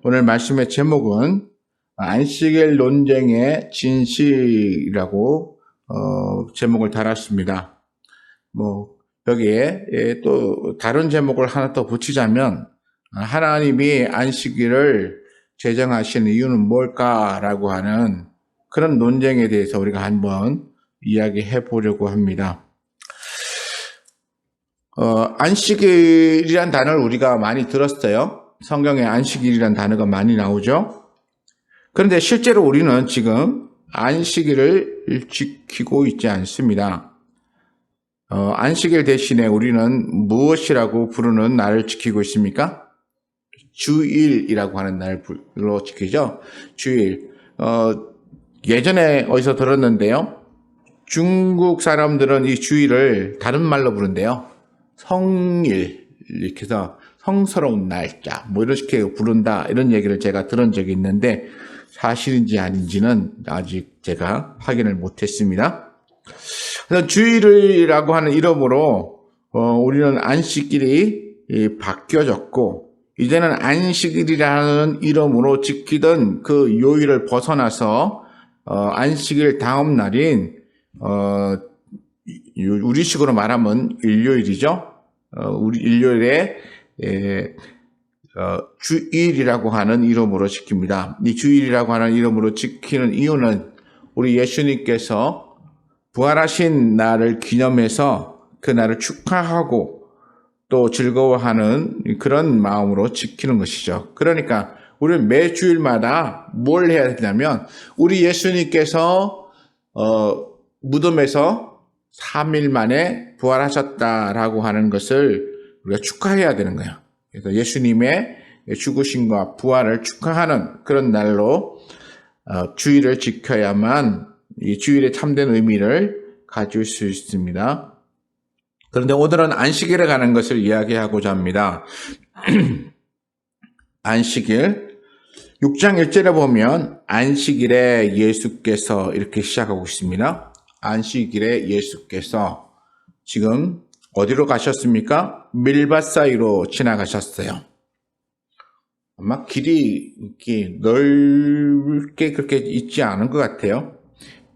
오늘 말씀의 제목은 안식일 논쟁의 진실이라고 제목을 달았습니다. 여기에 또 다른 제목을 하나 더 붙이자면 하나님이 안식일을 제정하신 이유는 뭘까라고 하는 그런 논쟁에 대해서 우리가 한번 이야기해 보려고 합니다. 안식일이란 단어를 우리가 많이 들었어요. 성경에 안식일이란 단어가 많이 나오죠. 그런데 실제로 우리는 지금 안식일을 지키고 있지 않습니다. 안식일 대신에 우리는 무엇이라고 부르는 날을 지키고 있습니까? 주일이라고 하는 날로 지키죠. 주일. 예전에 어디서 들었는데요. 중국 사람들은 이 주일을 다른 말로 부른대요. 성일, 이렇게 해서 성스러운 날짜, 이렇게 부른다, 이런 얘기를 제가 들은 적이 있는데, 사실인지 아닌지는 아직 제가 확인을 못했습니다. 그래서 주일이라고 하는 이름으로, 우리는 안식일이 바뀌어졌고, 이제는 안식일이라는 이름으로 지키던 그 요일을 벗어나서, 안식일 다음 날인, 우리식으로 말하면 일요일이죠. 우리 일요일에 주일이라고 하는 이름으로 지킵니다. 이 주일이라고 하는 이름으로 지키는 이유는 우리 예수님께서 부활하신 날을 기념해서 그 날을 축하하고 또 즐거워하는 그런 마음으로 지키는 것이죠. 그러니까 우리는 매 주일마다 뭘 해야 되냐면 우리 예수님께서 무덤에서 3일 만에 부활하셨다라고 하는 것을 우리가 축하해야 되는 거예요. 그래서 예수님의 죽으심과 부활을 축하하는 그런 날로 주일을 지켜야만 이 주일의 참된 의미를 가질 수 있습니다. 그런데 오늘은 안식일에 관한 것을 이야기하고자 합니다. 안식일 6장 1절에 보면 안식일에 예수께서 이렇게 시작하고 있습니다. 안식일에 예수께서 지금 어디로 가셨습니까? 밀밭 사이로 지나가셨어요. 아마 길이 이렇게 넓게 그렇게 있지 않은 것 같아요.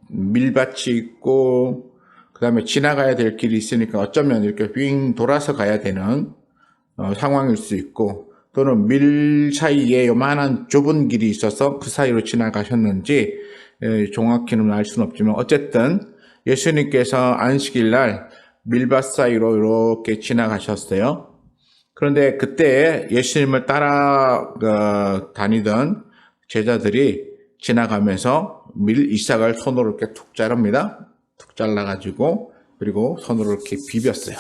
밀밭이 있고 그 다음에 지나가야 될 길이 있으니까 어쩌면 이렇게 윙 돌아서 가야 되는 상황일 수 있고 또는 밀 사이에 요만한 좁은 길이 있어서 그 사이로 지나가셨는지 정확히는 알 수는 없지만 어쨌든 예수님께서 안식일 날 밀밭 사이로 이렇게 지나가셨어요. 그런데 그때 예수님을 따라 다니던 제자들이 지나가면서 밀 이삭을 손으로 이렇게 툭 자릅니다. 툭 잘라가지고 그리고 손으로 이렇게 비볐어요.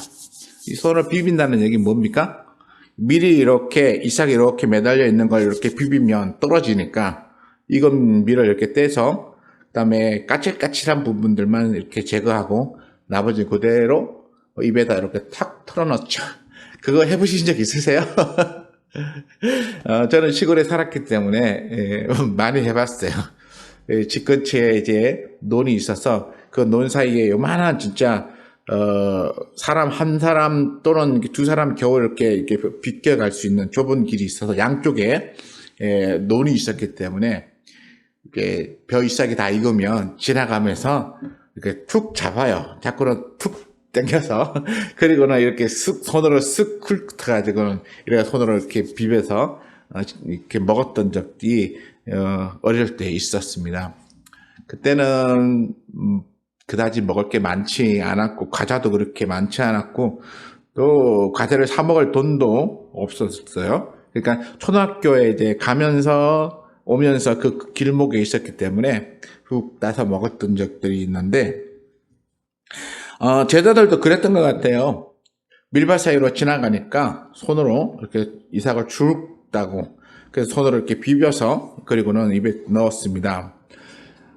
이 손을 비빈다는 얘기는 뭡니까? 밀이 이렇게 이삭이 이렇게 매달려 있는 걸 이렇게 비비면 떨어지니까 이건 밀을 이렇게 떼서 그다음에 까칠까칠한 부분들만 이렇게 제거하고 나머지 그대로 입에다 이렇게 탁 털어넣죠. 그거 해보신 적 있으세요? 저는 시골에 살았기 때문에 많이 해봤어요. 집 근처에 이제 논이 있어서 그 논 사이에 요만한 진짜 사람 한 사람 또는 두 사람 겨우 이렇게 비껴갈 수 있는 좁은 길이 있어서 양쪽에 논이 있었기 때문에 이렇게 벼 이삭이 다 익으면 지나가면서 이렇게 툭 잡아요. 자꾸는 툭 당겨서 그리고는 이렇게 손으로 쓱 훑어가지고는 이렇게 손으로 이렇게 비벼서 이렇게 먹었던 적이 어릴 때 있었습니다. 그때는 그다지 먹을 게 많지 않았고 과자도 그렇게 많지 않았고 또 과자를 사 먹을 돈도 없었어요. 그러니까 초등학교에 이제 가면서 오면서 그 길목에 있었기 때문에 훅 따서 먹었던 적들이 있는데 제자들도 그랬던 것 같아요. 밀밭 사이로 지나가니까 손으로 이렇게 이삭을 쭉 따고 그래서 손으로 이렇게 비벼서 그리고는 입에 넣었습니다.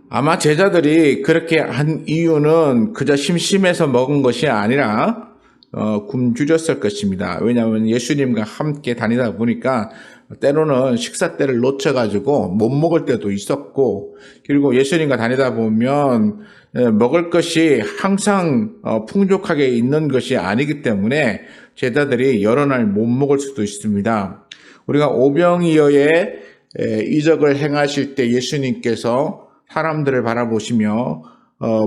아마 제자들이 그렇게 한 이유는 그저 심심해서 먹은 것이 아니라 굶주렸을 것입니다. 왜냐하면 예수님과 함께 다니다 보니까 때로는 식사 때를 놓쳐가지고 못 먹을 때도 있었고 그리고 예수님과 다니다 보면 먹을 것이 항상 풍족하게 있는 것이 아니기 때문에 제자들이 여러 날 못 먹을 수도 있습니다. 우리가 오병이어의 이적을 행하실 때 예수님께서 사람들을 바라보시며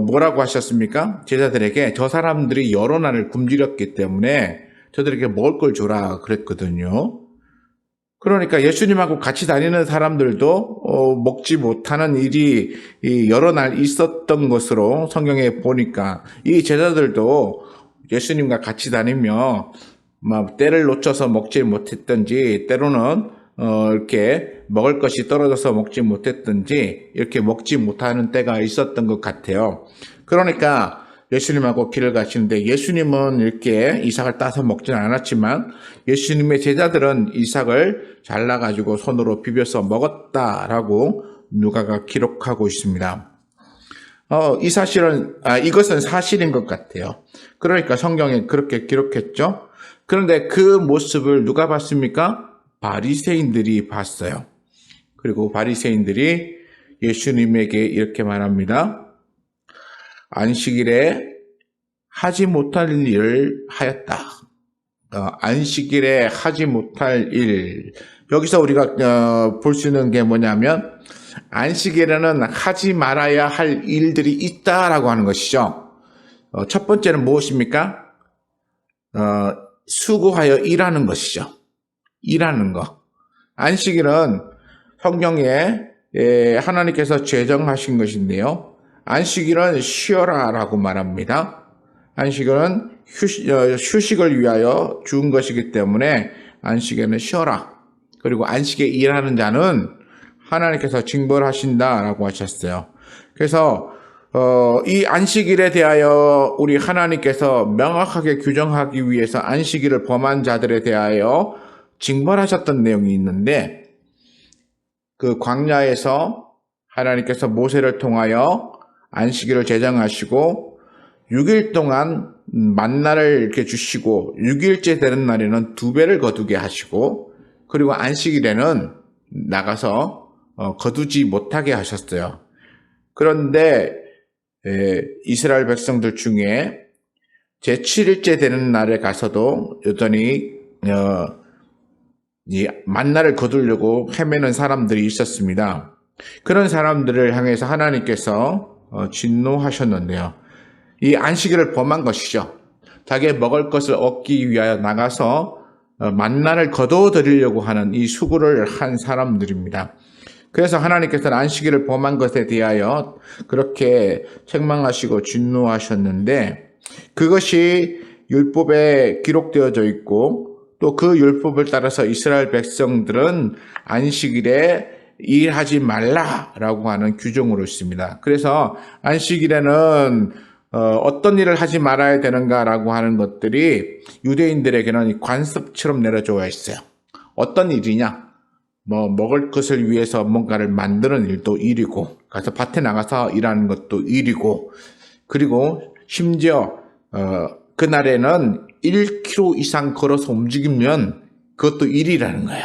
뭐라고 하셨습니까? 제자들에게 저 사람들이 여러 날을 굶주렸기 때문에 저들에게 먹을 걸 주라 그랬거든요. 그러니까 예수님하고 같이 다니는 사람들도 먹지 못하는 일이 여러 날 있었던 것으로 성경에 보니까 이 제자들도 예수님과 같이 다니며 때를 놓쳐서 먹지 못했든지 때로는 이렇게 먹을 것이 떨어져서 먹지 못했든지 이렇게 먹지 못하는 때가 있었던 것 같아요. 그러니까 예수님하고 길을 가시는데 예수님은 이렇게 이삭을 따서 먹지는 않았지만 예수님의 제자들은 이삭을 잘라가지고 손으로 비벼서 먹었다라고 누가가 기록하고 있습니다. 이 사실은, 이것은 사실인 것 같아요. 그러니까 성경에 그렇게 기록했죠. 그런데 그 모습을 누가 봤습니까? 바리새인들이 봤어요. 그리고 바리새인들이 예수님에게 이렇게 말합니다. 안식일에 하지 못할 일을 하였다. 안식일에 하지 못할 일. 여기서 우리가 볼 수 있는 게 뭐냐면 안식일에는 하지 말아야 할 일들이 있다라고 하는 것이죠. 첫 번째는 무엇입니까? 수고하여 일하는 것이죠. 일하는 거. 안식일은 성경에 하나님께서 제정하신 것인데요. 안식일은 쉬어라라고 말합니다. 안식일은 휴식을 위하여 준 것이기 때문에 안식일은 쉬어라. 그리고 안식에 일하는 자는 하나님께서 징벌하신다라고 하셨어요. 그래서 이 안식일에 대하여 우리 하나님께서 명확하게 규정하기 위해서 안식일을 범한 자들에 대하여 징벌하셨던 내용이 있는데 그 광야에서 하나님께서 모세를 통하여 안식일을 제정하시고 6일 동안 만나를 이렇게 주시고 6일째 되는 날에는 2배를 거두게 하시고 그리고 안식일에는 나가서 거두지 못하게 하셨어요. 그런데 이스라엘 백성들 중에 제7일째 되는 날에 가서도 여전히 이 만나를 거두려고 헤매는 사람들이 있었습니다. 그런 사람들을 향해서 하나님께서 진노하셨는데요. 이 안식일을 범한 것이죠. 자기의 먹을 것을 얻기 위하여 나가서 만나를 거두어 드리려고 하는 이 수고를 한 사람들입니다. 그래서 하나님께서는 안식일을 범한 것에 대하여 그렇게 책망하시고 진노하셨는데 그것이 율법에 기록되어져 있고 또 그 율법을 따라서 이스라엘 백성들은 안식일에 일하지 말라라고 하는 규정으로 있습니다. 그래서 안식일에는 어떤 일을 하지 말아야 되는가라고 하는 것들이 유대인들에게는 관습처럼 내려져 있어요. 어떤 일이냐? 먹을 것을 위해서 뭔가를 만드는 일도 일이고, 가서 밭에 나가서 일하는 것도 일이고, 그리고 심지어 그날에는 1km 이상 걸어서 움직이면 그것도 일이라는 거예요.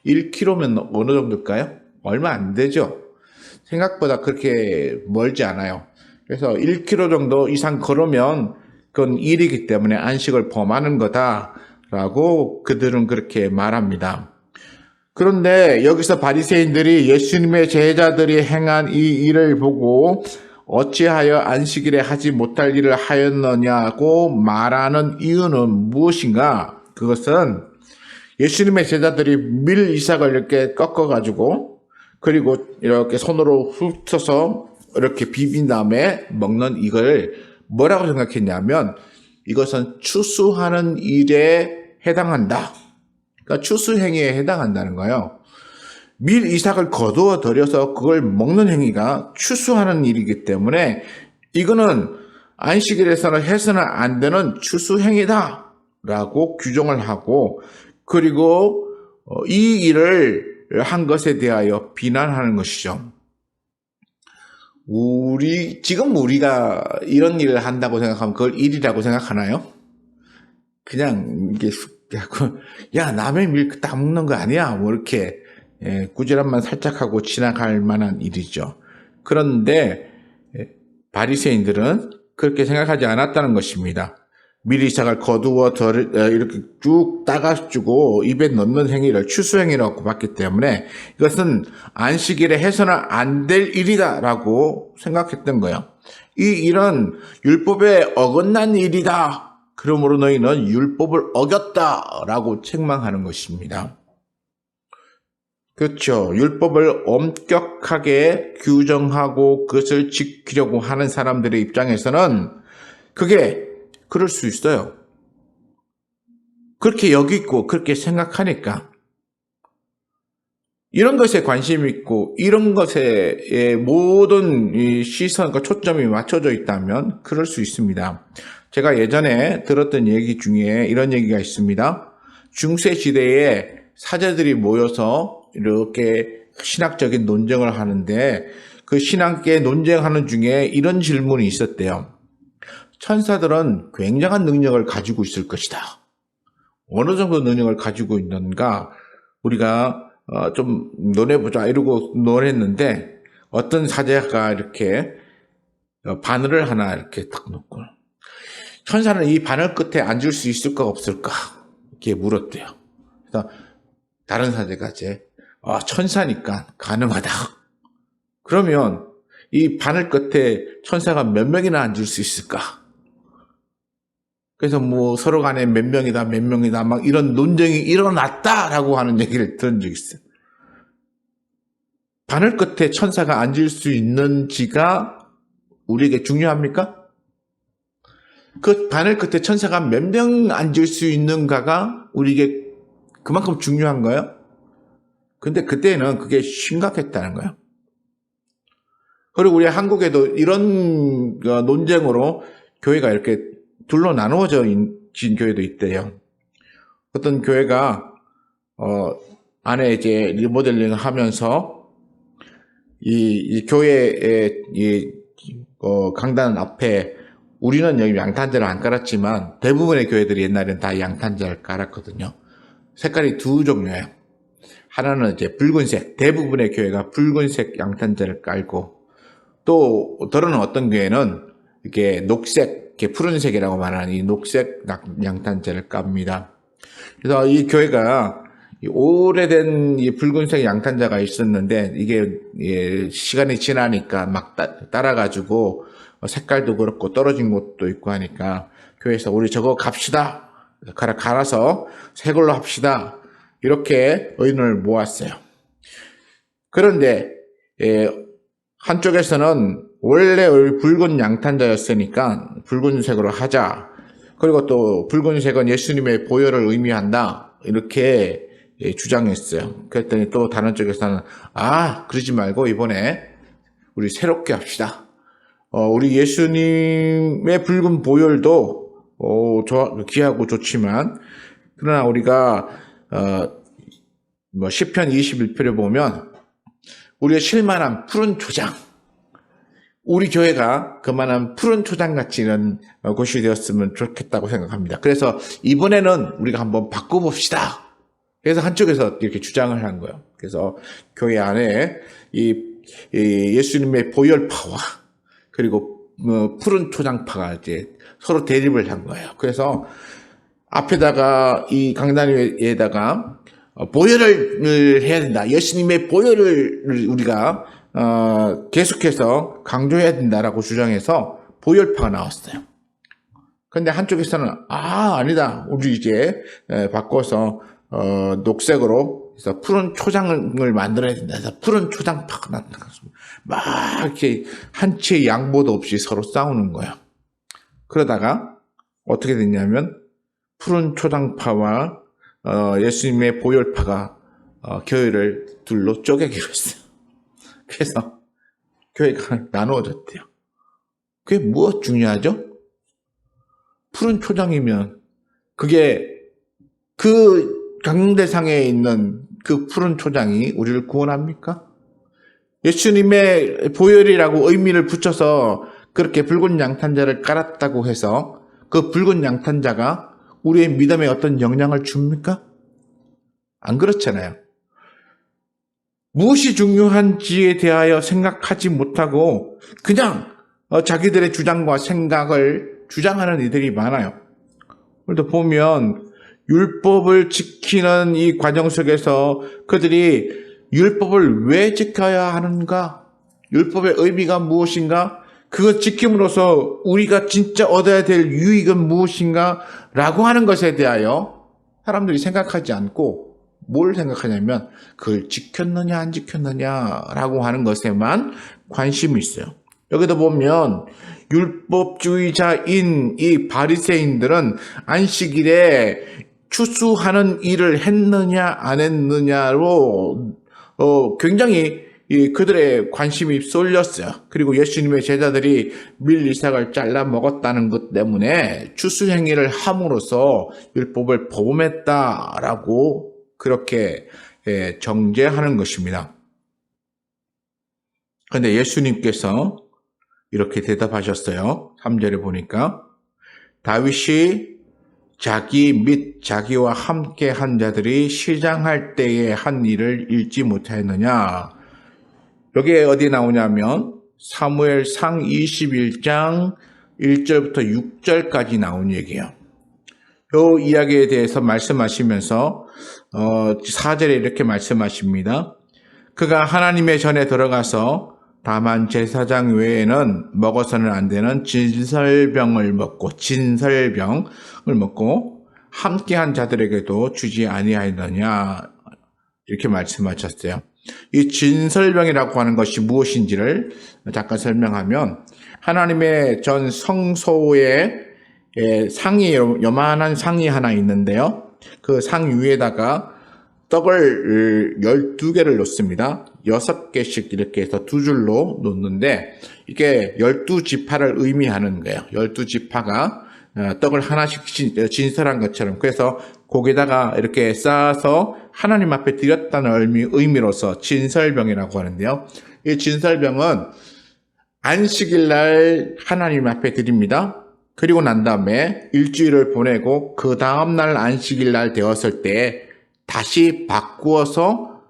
1km면 어느 정도일까요? 얼마 안 되죠. 생각보다 그렇게 멀지 않아요. 그래서 1km 정도 이상 걸으면 그건 일이기 때문에 안식을 범하는 거다라고 그들은 그렇게 말합니다. 그런데 여기서 바리새인들이 예수님의 제자들이 행한 이 일을 보고 어찌하여 안식일에 하지 못할 일을 하였느냐고 말하는 이유는 무엇인가? 그것은 예수님의 제자들이 밀 이삭을 이렇게 꺾어가지고 그리고 이렇게 손으로 훑어서 이렇게 비빈 다음에 먹는 이걸 뭐라고 생각했냐면 이것은 추수하는 일에 해당한다. 그러니까 추수행위에 해당한다는 거예요. 밀 이삭을 거두어 들여서 그걸 먹는 행위가 추수하는 일이기 때문에 이거는 안식일에서는 해서는 안 되는 추수행위다 라고 규정을 하고 그리고 이 일을 한 것에 대하여 비난하는 것이죠. 지금 우리가 이런 일을 한다고 생각하면 그걸 일이라고 생각하나요? 그냥 이게 야 남의 밀 딱 먹는 거 아니야? 뭐 이렇게 꾸지람만 살짝 하고 지나갈 만한 일이죠. 그런데 바리새인들은 그렇게 생각하지 않았다는 것입니다. 미리삭을 거두어 이렇게 쭉 따가지고 입에 넣는 행위를 추수행위라고 봤기 때문에 이것은 안식일에 해서는 안 될 일이다라고 생각했던 거예요. 이 일은 율법에 어긋난 일이다. 그러므로 너희는 율법을 어겼다라고 책망하는 것입니다. 그렇죠. 율법을 엄격하게 규정하고 그것을 지키려고 하는 사람들의 입장에서는 그게 그럴 수 있어요. 그렇게 여기고 그렇게 생각하니까 이런 것에 관심이 있고 이런 것에 모든 이 시선과 초점이 맞춰져 있다면 그럴 수 있습니다. 제가 예전에 들었던 얘기 중에 이런 얘기가 있습니다. 중세 시대에 사제들이 모여서 이렇게 신학적인 논쟁을 하는데 그 신학계 논쟁하는 중에 이런 질문이 있었대요. 천사들은 굉장한 능력을 가지고 있을 것이다. 어느 정도 능력을 가지고 있는가 우리가 좀 논해보자 이러고 논했는데 어떤 사제가 이렇게 바늘을 하나 이렇게 딱 놓고 천사는 이 바늘 끝에 앉을 수 있을까 없을까 이렇게 물었대요. 그래서 다른 사제가 이제 천사니까 가능하다. 그러면 이 바늘 끝에 천사가 몇 명이나 앉을 수 있을까? 그래서 뭐 서로 간에 몇 명이다 막 이런 논쟁이 일어났다라고 하는 얘기를 들은 적이 있어요. 바늘 끝에 천사가 앉을 수 있는지가 우리에게 중요합니까? 그 바늘 끝에 천사가 몇 명 앉을 수 있는가가 우리에게 그만큼 중요한 거예요? 근데 그때는 그게 심각했다는 거예요. 그리고 우리 한국에도 이런 논쟁으로 교회가 이렇게 둘로 나누어진 교회도 있대요. 어떤 교회가 안에 이제 리모델링을 하면서 이 교회의 강단 앞에 우리는 여기 양탄자를 안 깔았지만 대부분의 교회들이 옛날엔 다 양탄자를 깔았거든요. 색깔이 두 종류예요. 하나는 이제 붉은색, 대부분의 교회가 붉은색 양탄자를 깔고 또 더러는 어떤 교회는 이렇게 녹색, 이렇게 푸른색이라고 말하는 이 녹색 양탄자를 깝니다. 그래서 이 교회가 오래된 이 붉은색 양탄자가 있었는데 이게 시간이 지나니까 막 따라가지고 색깔도 그렇고 떨어진 것도 있고 하니까 교회에서 우리 저거 갑시다. 갈아서 새 걸로 합시다. 이렇게 의논을 모았어요. 그런데 한쪽에서는 원래 붉은 양탄자였으니까 붉은색으로 하자. 그리고 또 붉은색은 예수님의 보혈을 의미한다. 이렇게 주장했어요. 그랬더니 또 다른 쪽에서는 그러지 말고 이번에 우리 새롭게 합시다. 우리 예수님의 붉은 보혈도 귀하고 좋지만 그러나 우리가 시편 21편을 보면 우리의 실만한 푸른 초장, 우리 교회가 그만한 푸른 초장같이 이런 곳이 되었으면 좋겠다고 생각합니다. 그래서 이번에는 우리가 한번 바꿔봅시다. 그래서 한쪽에서 이렇게 주장을 한 거예요. 그래서 교회 안에 이 예수님의 보혈파와 그리고 푸른 초장파가 이제 서로 대립을 한 거예요. 그래서 앞에다가 이 강단 위에다가 보혈을 해야 된다. 예수님의 보혈을 우리가 계속해서 강조해야 된다라고 주장해서 보혈파가 나왔어요. 그런데 한쪽에서는 아니다. 우리 이제 바꿔서 녹색으로 해서 푸른 초장을 만들어야 된다. 그래서 푸른 초장파가 나타났습니다. 막 이렇게 한치의 양보도 없이 서로 싸우는 거예요. 그러다가 어떻게 됐냐면 푸른 초장파와 예수님의 보혈파가 교회를 둘로 쪼개기로 했어요. 그래서 교회가 나누어졌대요. 그게 무엇 중요하죠? 푸른 초장이면 그게 그 강대상에 있는 그 푸른 초장이 우리를 구원합니까? 예수님의 보혈이라고 의미를 붙여서 그렇게 붉은 양탄자를 깔았다고 해서 그 붉은 양탄자가 우리의 믿음에 어떤 영향을 줍니까? 안 그렇잖아요. 무엇이 중요한지에 대하여 생각하지 못하고 그냥 자기들의 주장과 생각을 주장하는 이들이 많아요. 그래도 보면 율법을 지키는 이 과정 속에서 그들이 율법을 왜 지켜야 하는가? 율법의 의미가 무엇인가? 그것 지킴으로써 우리가 진짜 얻어야 될 유익은 무엇인가? 라고 하는 것에 대하여 사람들이 생각하지 않고 뭘 생각하냐면 그걸 지켰느냐 안 지켰느냐라고 하는 것에만 관심이 있어요. 여기도 보면 율법주의자인 이 바리새인들은 안식일에 추수하는 일을 했느냐 안 했느냐로 굉장히 그들의 관심이 쏠렸어요. 그리고 예수님의 제자들이 밀 이삭을 잘라 먹었다는 것 때문에 추수행위를 함으로써 율법을 범했다라고 그렇게 정죄하는 것입니다. 그런데 예수님께서 이렇게 대답하셨어요. 3절에 보니까 다윗이 자기 및 자기와 함께 한 자들이 시장할 때에 한 일을 읽지 못하였느냐. 여기에 어디 나오냐면 사무엘상 21장 1절부터 6절까지 나온 얘기예요. 이 이야기에 대해서 말씀하시면서 4절에 이렇게 말씀하십니다. 그가 하나님의 전에 들어가서 다만 제사장 외에는 먹어서는 안 되는 진설병을 먹고 함께한 자들에게도 주지 아니하였느냐 이렇게 말씀하셨어요. 이 진설병이라고 하는 것이 무엇인지를 잠깐 설명하면 하나님의 전 성소에 상이 요만한 상이 하나 있는데요. 그 상 위에다가 떡을 12개를 놓습니다. 6개씩 이렇게 해서 두 줄로 놓는데 이게 12지파를 의미하는 거예요. 12지파가 떡을 하나씩 진설한 것처럼. 그래서 거기다가 이렇게 쌓아서 하나님 앞에 드렸다는 의미로서 진설병이라고 하는데요. 이 진설병은 안식일 날 하나님 앞에 드립니다. 그리고 난 다음에 일주일을 보내고 그 다음날 안식일 날 되었을 때 다시 바꾸어서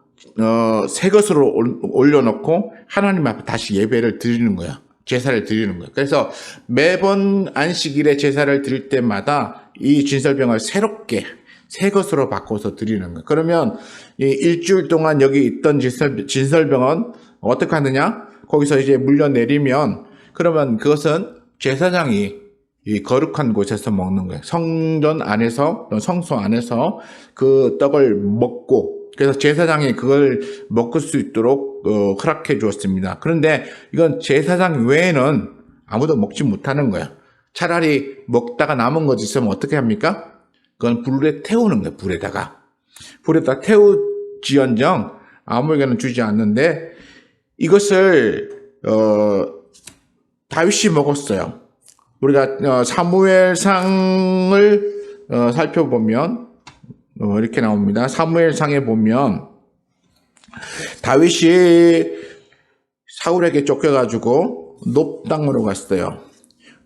새 것으로 올려놓고 하나님 앞에 다시 예배를 드리는 거야. 제사를 드리는 거야. 그래서 매번 안식일에 제사를 드릴 때마다 이 진설병을 새롭게 새 것으로 바꿔서 드리는 거야. 그러면 이 일주일 동안 여기 있던 진설병은 어떻게 하느냐? 거기서 이제 물려내리면 그러면 그것은 제사장이 이 거룩한 곳에서 먹는 거예요. 성전 안에서, 성소 안에서 그 떡을 먹고, 그래서 제사장이 그걸 먹을 수 있도록 허락해 주었습니다. 그런데 이건 제사장 외에는 아무도 먹지 못하는 거야. 차라리 먹다가 남은 것 있으면 어떻게 합니까? 그건 불에 태우는 거예요. 불에다 태우지언정 아무에게는 주지 않는데 이것을 다윗이 먹었어요. 우리가 사무엘상을 살펴보면 이렇게 나옵니다. 사무엘상에 보면 다윗이 사울에게 쫓겨가지고 놉당으로 갔어요.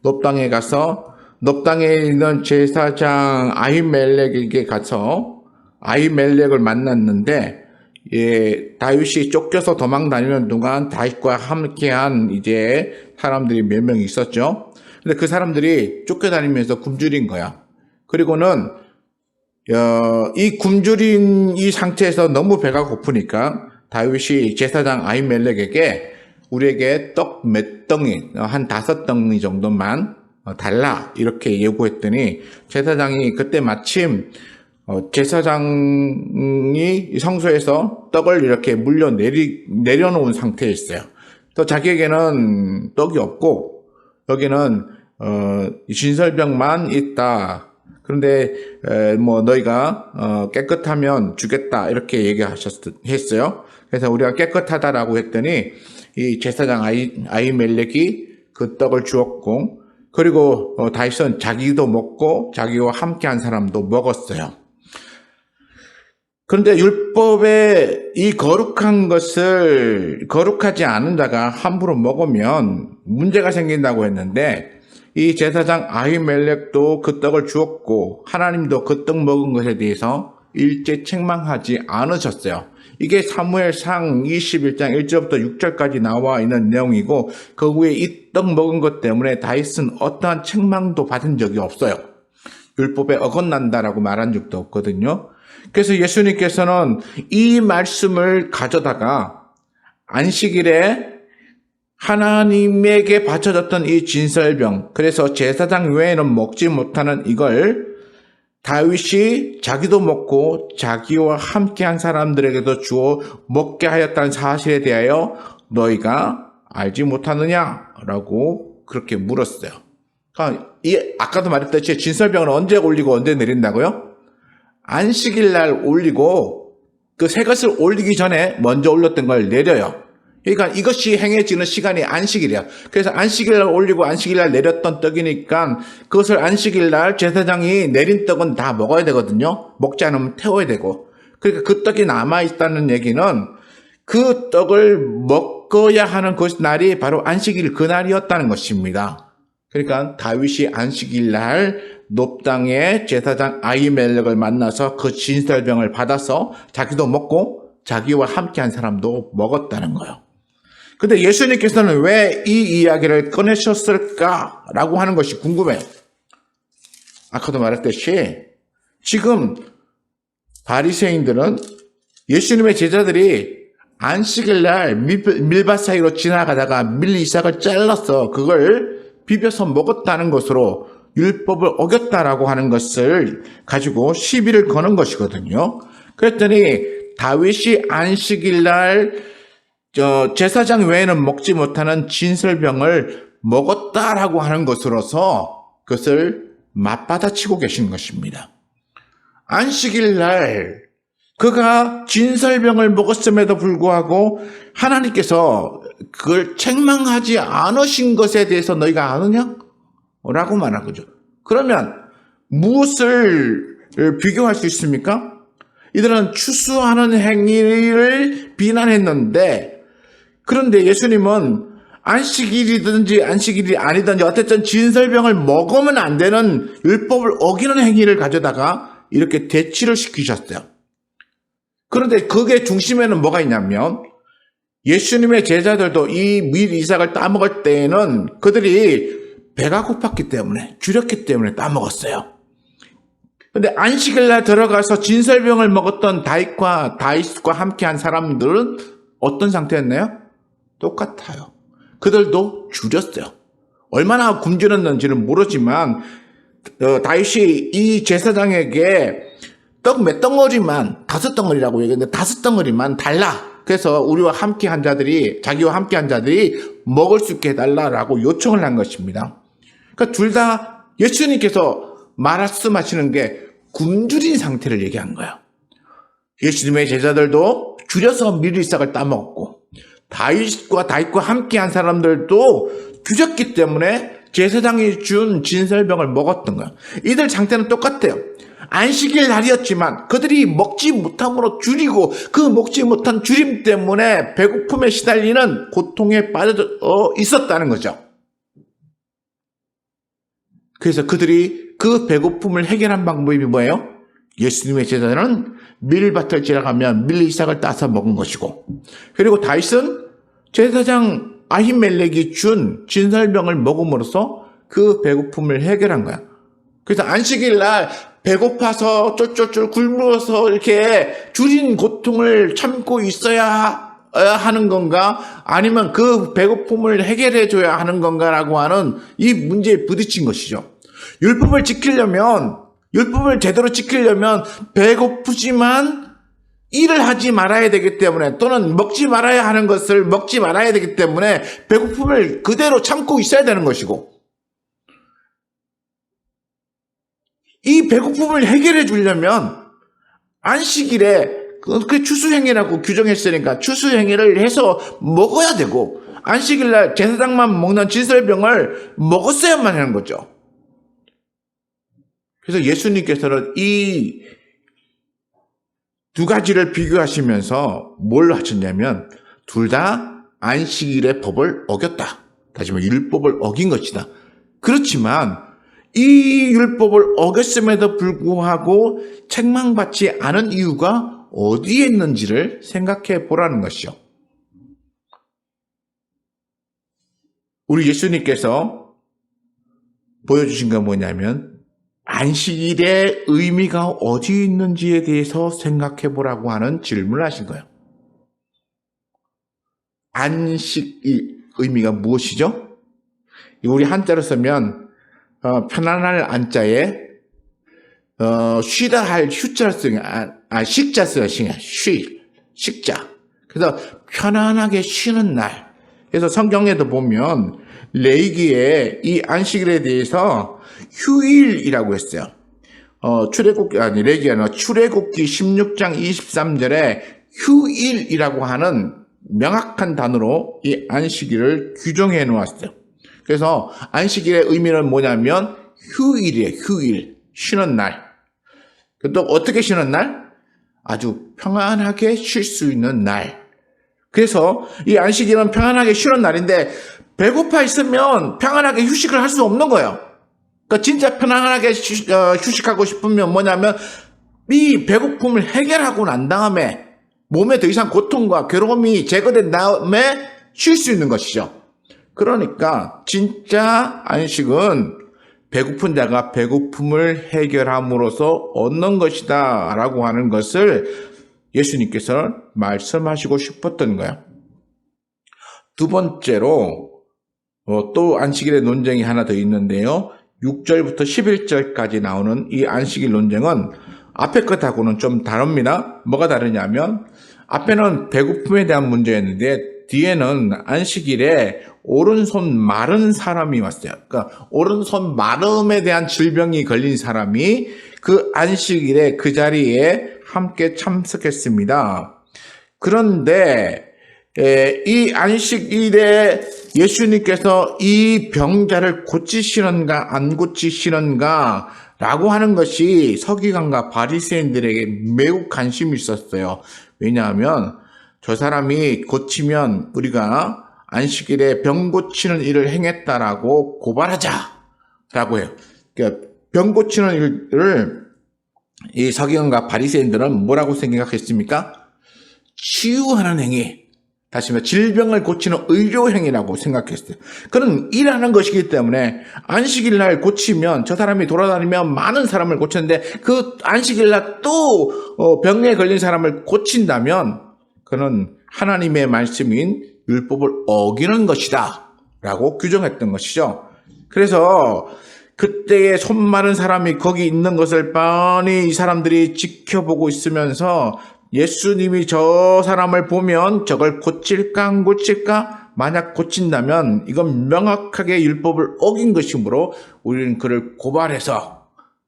놉당에 가서 놉당에 있는 제사장 아히멜렉에게 가서 아히멜렉을 만났는데 다윗이 쫓겨서 도망 다니는 동안 다윗과 함께한 이제 사람들이 몇 명 있었죠. 근데 그 사람들이 쫓겨다니면서 굶주린 거야. 그리고는 이 굶주린 이 상태에서 너무 배가 고프니까 다윗이 제사장 아히멜렉에게 우리에게 떡 몇 덩이, 한 5덩이 정도만 달라 이렇게 요구했더니 제사장이 그때 마침 제사장이 성소에서 떡을 이렇게 내려놓은 상태에 있어요. 또 자기에게는 떡이 없고 여기는 진설병만 있다. 그런데 너희가 깨끗하면 주겠다 이렇게 얘기했어요. 그래서 우리가 깨끗하다라고 했더니 이 제사장 아히멜렉이 그 떡을 주었고 그리고 다윗은 자기도 먹고 자기와 함께한 사람도 먹었어요. 그런데 율법의 이 거룩한 것을 거룩하지 않은 자가 함부로 먹으면 문제가 생긴다고 했는데 이 제사장 아히멜렉도 그 떡을 주었고 하나님도 그 떡 먹은 것에 대해서 일제 책망하지 않으셨어요. 이게 사무엘상 21장 1절부터 6절까지 나와 있는 내용이고 그 후에 이 떡 먹은 것 때문에 다윗은 어떠한 책망도 받은 적이 없어요. 율법에 어긋난다라고 말한 적도 없거든요. 그래서 예수님께서는 이 말씀을 가져다가 안식일에 하나님에게 바쳐졌던 이 진설병, 그래서 제사장 외에는 먹지 못하는 이걸 다윗이 자기도 먹고 자기와 함께한 사람들에게도 주어 먹게 하였다는 사실에 대하여 너희가 알지 못하느냐라고 그렇게 물었어요. 그러니까 아까도 말했듯이 진설병은 언제 올리고 언제 내린다고요? 안식일 날 올리고 그 새 것을 올리기 전에 먼저 올렸던 걸 내려요. 그러니까 이것이 행해지는 시간이 안식일이야. 그래서 안식일 날 올리고 안식일 날 내렸던 떡이니까 그것을 안식일 날 제사장이 내린 떡은 다 먹어야 되거든요. 먹지 않으면 태워야 되고. 그러니까 그 떡이 남아있다는 얘기는 그 떡을 먹어야 하는 그 날이 바로 안식일 그날이었다는 것입니다. 그러니까 다윗이 안식일 날 놉당의 제사장 아히멜렉을 만나서 그 진설병을 받아서 자기도 먹고 자기와 함께한 사람도 먹었다는 거예요. 근데 예수님께서는 왜 이 이야기를 꺼내셨을까라고 하는 것이 궁금해요. 아까도 말했듯이 지금 바리새인들은 예수님의 제자들이 안식일 날 밀밭 사이로 지나가다가 밀 이삭을 잘라서 그걸 비벼서 먹었다는 것으로 율법을 어겼다라고 하는 것을 가지고 시비를 거는 것이거든요. 그랬더니 다윗이 안식일 날 제사장 외에는 먹지 못하는 진설병을 먹었다라고 하는 것으로서 그것을 맞받아치고 계신 것입니다. 안식일 날 그가 진설병을 먹었음에도 불구하고 하나님께서 그걸 책망하지 않으신 것에 대해서 너희가 아느냐? 라고 말한 거죠. 그러면 무엇을 비교할 수 있습니까? 이들은 추수하는 행위를 비난했는데 그런데 예수님은 안식일이든지 안식일이 아니든지 어쨌든 진설병을 먹으면 안 되는 율법을 어기는 행위를 가져다가 이렇게 대치를 시키셨어요. 그런데 그게 중심에는 뭐가 있냐면 예수님의 제자들도 이 밀 이삭을 따먹을 때에는 그들이 배가 고팠기 때문에 줄였기 때문에 따먹었어요. 근데 안식일 날 들어가서 진설병을 먹었던 다윗과 함께한 사람들은 어떤 상태였나요? 똑같아요. 그들도 줄였어요. 얼마나 굶주렸는지는 모르지만 다윗이 이 제사장에게 떡 몇 덩어리만 5덩어리라고 얘기했는데 5덩어리만 달라. 그래서 우리와 함께한 자들이 자기와 함께한 자들이 먹을 수 있게 해달라라고 요청을 한 것입니다. 그러니까 둘 다 예수님께서 말씀하시는 게 굶주린 상태를 얘기한 거예요. 예수님의 제자들도 줄여서 밀이삭을 따먹었고 다윗과 함께한 사람들도 줄였기 때문에 제사장이 준 진설병을 먹었던 거예요. 이들 상태는 똑같아요. 안식일 날이었지만 그들이 먹지 못함으로 줄이고 그 먹지 못한 줄임 때문에 배고픔에 시달리는 고통에 빠져 있었다는 거죠. 그래서 그들이 그 배고픔을 해결한 방법이 뭐예요? 예수님의 제자들은 밀밭을 지나가면 밀 이삭을 따서 먹은 것이고 그리고 다윗은 제사장 아히멜렉이 준 진설병을 먹음으로써 그 배고픔을 해결한 거야. 그래서 안식일 날 배고파서 쫄쫄쫄 굶어서 이렇게 줄인 고통을 참고 있어야 하는 건가? 아니면 그 배고픔을 해결해 줘야 하는 건가라고 하는 이 문제에 부딪힌 것이죠. 율법을 제대로 지키려면 배고프지만 일을 하지 말아야 되기 때문에 또는 먹지 말아야 하는 것을 먹지 말아야 되기 때문에 배고픔을 그대로 참고 있어야 되는 것이고 이 배고픔을 해결해 주려면 안식일에 그 추수행위라고 규정했으니까 추수행위를 해서 먹어야 되고 안식일날 제사장만 먹는 진설병을 먹었어야만 하는 거죠. 그래서 예수님께서는 이 두 가지를 비교하시면서 뭘 하셨냐면 둘 다 안식일의 법을 어겼다. 다시 말해 율법을 어긴 것이다. 그렇지만 이 율법을 어겼음에도 불구하고 책망받지 않은 이유가 어디에 있는지를 생각해 보라는 것이죠. 우리 예수님께서 보여주신 건 뭐냐면 안식일의 의미가 어디 있는지에 대해서 생각해 보라고 하는 질문을 하신 거예요. 안식의 의미가 무엇이죠? 우리 한자로 쓰면 편안할 안자에 쉬다 할 휴자를 쓰는 식자 써요. 식자. 그래서 편안하게 쉬는 날. 그래서 성경에도 보면 레위기에 이 안식일에 대해서 휴일이라고 했어요. 레위기 아니라 출애굽기 16장 23절에 휴일이라고 하는 명확한 단어로 이 안식일을 규정해 놓았어요. 그래서 안식일의 의미는 뭐냐면 휴일이에요. 휴일. 쉬는 날. 또 어떻게 쉬는 날? 아주 평안하게 쉴 수 있는 날. 그래서 이 안식일은 평안하게 쉬는 날인데 배고파 있으면 평안하게 휴식을 할 수 없는 거예요. 그러니까 진짜 편안하게 휴식하고 싶으면 뭐냐면 이 배고픔을 해결하고 난 다음에 몸에 더 이상 고통과 괴로움이 제거된 다음에 쉴 수 있는 것이죠. 그러니까 진짜 안식은 배고픈 자가 배고픔을 해결함으로써 얻는 것이다 라고 하는 것을 예수님께서 말씀하시고 싶었던 거예요. 두 번째로 또 안식일의 논쟁이 하나 더 있는데요. 6절부터 11절까지 나오는 이 안식일 논쟁은 앞에 것하고는 좀 다릅니다. 뭐가 다르냐면 앞에는 배고픔에 대한 문제였는데 뒤에는 안식일에 오른손 마른 사람이 왔어요. 그러니까 오른손 마름에 대한 질병이 걸린 사람이 그 안식일에 그 자리에 함께 참석했습니다. 그런데 이 안식일에 예수님께서 이 병자를 고치시는가 안 고치시는가 라고 하는 것이 서기관과 바리새인들에게 매우 관심이 있었어요. 왜냐하면 저 사람이 고치면 우리가 안식일에 병 고치는 일을 행했다라고 고발하자라고 해요. 그러니까 병 고치는 일을 이 서기관과 바리새인들은 뭐라고 생각했습니까? 치유하는 행위, 다시 말해 질병을 고치는 의료 행위라고 생각했어요. 그런 일하는 것이기 때문에 안식일 날 고치면 저 사람이 돌아다니면 많은 사람을 고쳤는데 그 안식일 날 또 병에 걸린 사람을 고친다면 그는 하나님의 말씀인 율법을 어기는 것이다 라고 규정했던 것이죠. 그래서 그때의 손 마른 사람이 거기 있는 것을 뻔히 이 사람들이 지켜보고 있으면서 예수님이 저 사람을 보면 저걸 고칠까 안 고칠까? 만약 고친다면 이건 명확하게 율법을 어긴 것이므로 우리는 그를 고발해서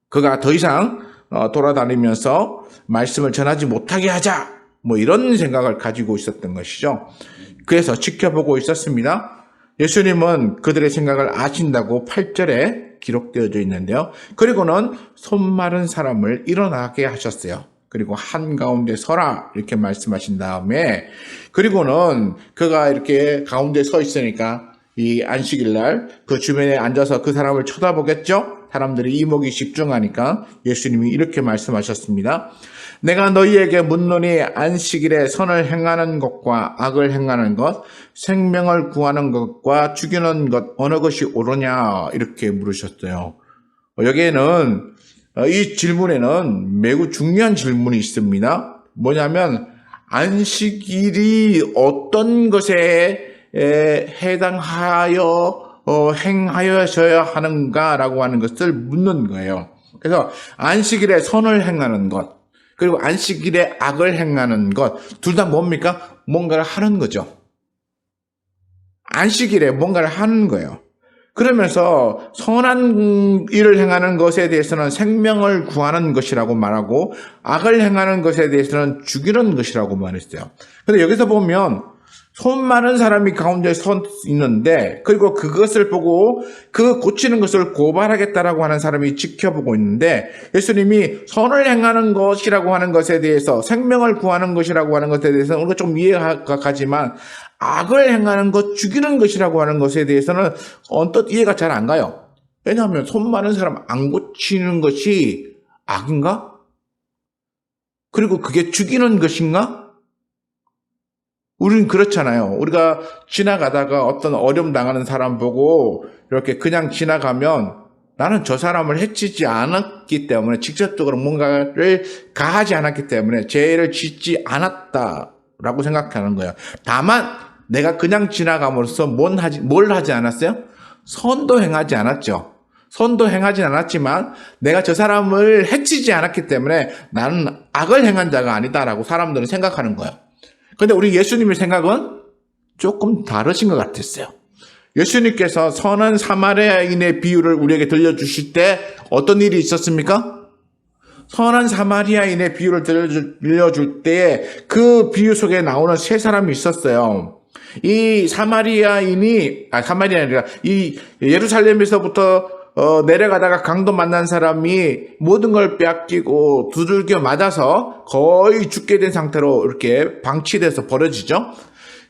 그가 더 이상 돌아다니면서 말씀을 전하지 못하게 하자. 뭐 이런 생각을 가지고 있었던 것이죠. 그래서 지켜보고 있었습니다. 예수님은 그들의 생각을 아신다고 8절에 기록되어져 있는데요. 그리고는 손 마른 사람을 일어나게 하셨어요. 그리고 한가운데 서라 이렇게 말씀하신 다음에 그리고는 그가 이렇게 가운데 서 있으니까 이 안식일 날 그 주변에 앉아서 그 사람을 쳐다보겠죠? 사람들이 이목이 집중하니까 예수님이 이렇게 말씀하셨습니다. 내가 너희에게 묻노니 안식일에 선을 행하는 것과 악을 행하는 것, 생명을 구하는 것과 죽이는 것 어느 것이 옳으냐 이렇게 물으셨어요. 여기에는 이 질문에는 매우 중요한 질문이 있습니다. 뭐냐면 안식일이 어떤 것에 해당하여 행하여져야 하는가라고 하는 것을 묻는 거예요. 그래서 안식일에 선을 행하는 것 그리고 안식일에 악을 행하는 것 둘 다 뭡니까? 뭔가를 하는 거죠. 안식일에 뭔가를 하는 거예요. 그러면서 선한 일을 행하는 것에 대해서는 생명을 구하는 것이라고 말하고 악을 행하는 것에 대해서는 죽이는 것이라고 말했어요. 근데 여기서 보면 손 마른 사람이 가운데 서 있는데 그리고 그것을 보고 그 고치는 것을 고발하겠다라고 하는 사람이 지켜보고 있는데 예수님이 선을 행하는 것이라고 하는 것에 대해서 생명을 구하는 것이라고 하는 것에 대해서는 우리가 좀 이해가 가지만 악을 행하는 것, 죽이는 것이라고 하는 것에 대해서는 언뜻 이해가 잘 안 가요. 왜냐하면 손 마른 사람 안 고치는 것이 악인가? 그리고 그게 죽이는 것인가? 우리는 그렇잖아요. 우리가 지나가다가 어떤 어려움 당하는 사람 보고 이렇게 그냥 지나가면 나는 저 사람을 해치지 않았기 때문에, 직접적으로 뭔가를 가하지 않았기 때문에 죄를 짓지 않았다라고 생각하는 거예요. 다만 내가 그냥 지나감으로써 뭘 하지 않았어요? 선도 행하지 않았죠. 선도 행하진 않았지만 내가 저 사람을 해치지 않았기 때문에 나는 악을 행한 자가 아니다라고 사람들은 생각하는 거예요. 근데 우리 예수님의 생각은 조금 다르신 것 같았어요. 예수님께서 선한 사마리아인의 비유를 우리에게 들려주실 때 어떤 일이 있었습니까? 선한 사마리아인의 비유를 들려줄 때 그 비유 속에 나오는 세 사람이 있었어요. 이 사마리아인이 아니라 이 예루살렘에서부터 내려가다가 강도 만난 사람이 모든 걸 빼앗기고 두들겨 맞아서 거의 죽게 된 상태로 이렇게 방치돼서 버려지죠.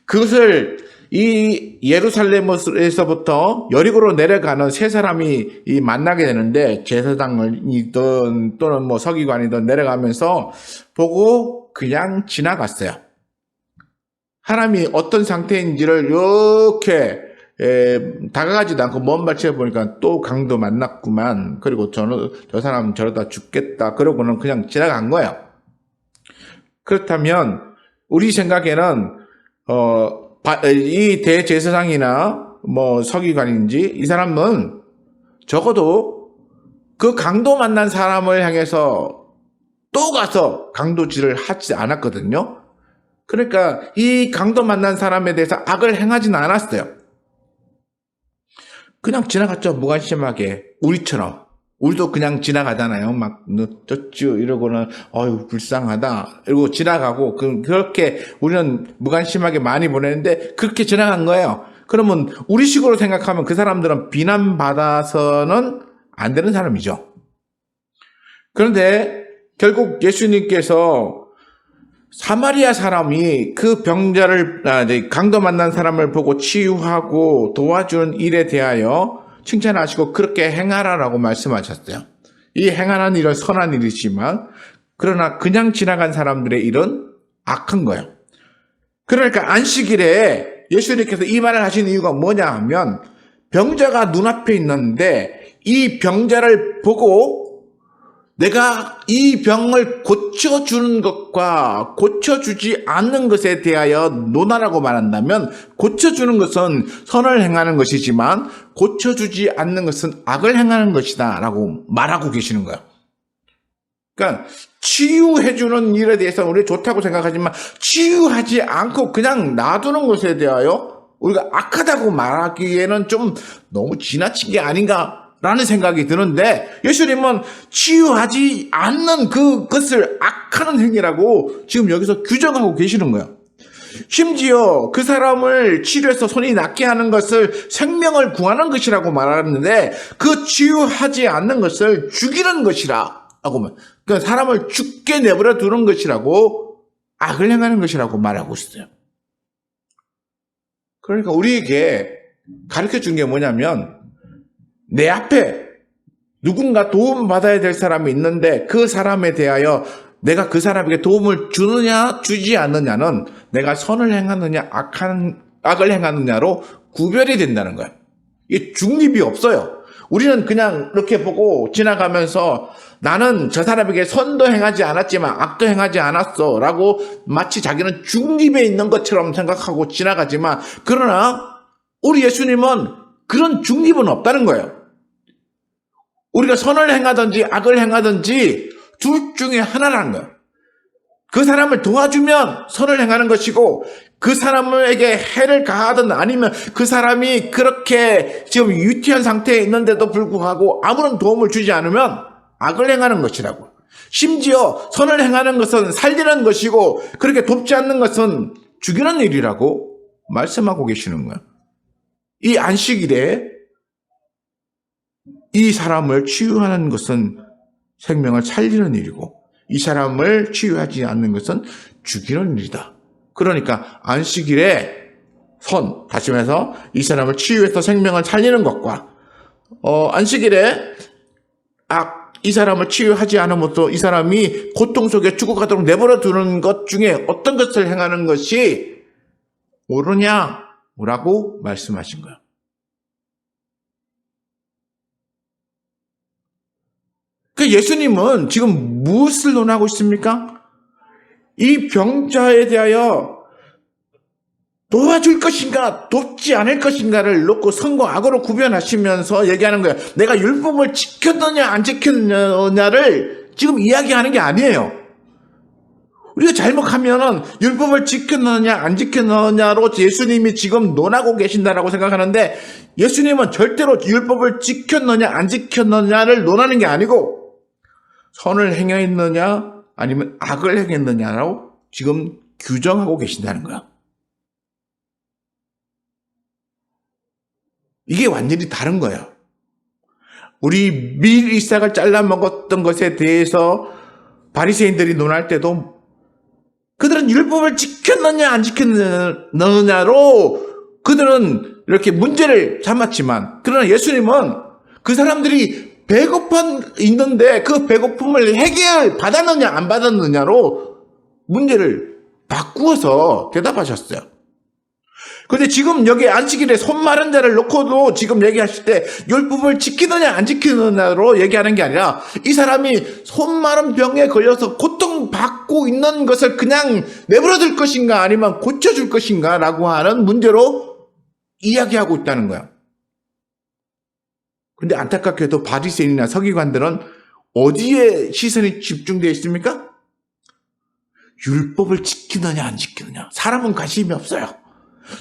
그것을 이 예루살렘에서부터 여리고로 내려가는 세 사람이 만나게 되는데, 제사장이든 또는 뭐 서기관이든 내려가면서 보고 그냥 지나갔어요. 사람이 어떤 상태인지를 이렇게 다가가지도 않고 먼 발치해 보니까 또 강도 만났구만. 그리고 저 사람 저러다 죽겠다. 그러고는 그냥 지나간 거예요. 그렇다면 우리 생각에는 이 대제사장이나 뭐 서기관인지 이 사람은 적어도 그 강도 만난 사람을 향해서 또 가서 강도질을 하지 않았거든요. 그러니까 이 강도 만난 사람에 대해서 악을 행하지는 않았어요. 그냥 지나갔죠. 무관심하게. 우리처럼. 우리도 그냥 지나가잖아요. 막 늦었죠 이러고는 어휴 불쌍하다 이러고 지나가고, 그렇게 우리는 무관심하게 많이 보내는데 그렇게 지나간 거예요. 그러면 우리식으로 생각하면 그 사람들은 비난받아서는 안 되는 사람이죠. 그런데 결국 예수님께서 사마리아 사람이 그 병자를 강도 만난 사람을 보고 치유하고 도와주는 일에 대하여 칭찬하시고 그렇게 행하라라고 말씀하셨어요. 이 행하는 일은 선한 일이지만 그러나 그냥 지나간 사람들의 일은 악한 거예요. 그러니까 안식일에 예수님께서 이 말을 하신 이유가 뭐냐 하면, 병자가 눈앞에 있는데 이 병자를 보고 내가 이 병을 고쳐주는 것과 고쳐주지 않는 것에 대하여 논하라고 말한다면, 고쳐주는 것은 선을 행하는 것이지만 고쳐주지 않는 것은 악을 행하는 것이다 라고 말하고 계시는 거예요. 그러니까 치유해주는 일에 대해서 우리 좋다고 생각하지만 치유하지 않고 그냥 놔두는 것에 대하여 우리가 악하다고 말하기에는 좀 너무 지나친 게 아닌가 라는 생각이 드는데, 예수님은 치유하지 않는 그것을 악하는 행위라고 지금 여기서 규정하고 계시는 거예요. 심지어 그 사람을 치료해서 손이 낫게 하는 것을 생명을 구하는 것이라고 말하는데, 그 치유하지 않는 것을 죽이는 것이라 하고, 그러니까 사람을 죽게 내버려 두는 것이라고, 악을 행하는 것이라고 말하고 있어요. 그러니까 우리에게 가르쳐 준 게 뭐냐면, 내 앞에 누군가 도움받아야 될 사람이 있는데 그 사람에 대하여 내가 그 사람에게 도움을 주느냐 주지 않느냐는 내가 선을 행하느냐 악을 행하느냐로 구별이 된다는 거예요. 이게 중립이 없어요. 우리는 그냥 이렇게 보고 지나가면서 나는 저 사람에게 선도 행하지 않았지만 악도 행하지 않았어 라고 마치 자기는 중립에 있는 것처럼 생각하고 지나가지만, 그러나 우리 예수님은 그런 중립은 없다는 거예요. 우리가 선을 행하든지 악을 행하든지 둘 중에 하나라는 거예요. 그 사람을 도와주면 선을 행하는 것이고, 그 사람에게 해를 가하든 아니면 그 사람이 그렇게 지금 유티한 상태에 있는데도 불구하고 아무런 도움을 주지 않으면 악을 행하는 것이라고. 심지어 선을 행하는 것은 살리는 것이고 그렇게 돕지 않는 것은 죽이는 일이라고 말씀하고 계시는 거예요. 이 안식일에 이 사람을 치유하는 것은 생명을 살리는 일이고, 이 사람을 치유하지 않는 것은 죽이는 일이다. 그러니까 안식일에 다시 말해서 이 사람을 치유해서 생명을 살리는 것과 안식일에 이 사람을 치유하지 않음으로써 이 사람이 고통 속에 죽어가도록 내버려 두는 것 중에 어떤 것을 행하는 것이 옳으냐라고 말씀하신 거예요. 그래서 예수님은 지금 무엇을 논하고 있습니까? 이 병자에 대하여 도와줄 것인가, 돕지 않을 것인가를 놓고 선과 악으로 구별하시면서 얘기하는 거예요. 내가 율법을 지켰느냐, 안 지켰느냐를 지금 이야기하는 게 아니에요. 우리가 잘못하면은 율법을 지켰느냐, 안 지켰느냐로 예수님이 지금 논하고 계신다라고 생각하는데, 예수님은 절대로 율법을 지켰느냐, 안 지켰느냐를 논하는 게 아니고, 선을 행했느냐, 아니면 악을 행했느냐로 지금 규정하고 계신다는 거야. 이게 완전히 다른 거예요. 우리 밀 이삭을 잘라 먹었던 것에 대해서 바리새인들이 논할 때도 그들은 율법을 지켰느냐 안 지켰느냐로 그들은 이렇게 문제를 삼았지만, 그러나 예수님은 그 사람들이 배고픔 있는데 그 배고픔을 해결 받았느냐 안 받았느냐로 문제를 바꾸어서 대답하셨어요. 근데 지금 여기 안식일에 손 마른 자를 놓고도 지금 얘기하실 때 율법을 지키느냐 안 지키느냐로 얘기하는 게 아니라, 이 사람이 손 마른 병에 걸려서 고통받고 있는 것을 그냥 내버려둘 것인가 아니면 고쳐줄 것인가 라고 하는 문제로 이야기하고 있다는 거야. 근데 안타깝게도 바리새인이나 서기관들은 어디에 시선이 집중되어 있습니까? 율법을 지키느냐 안 지키느냐. 사람은 관심이 없어요.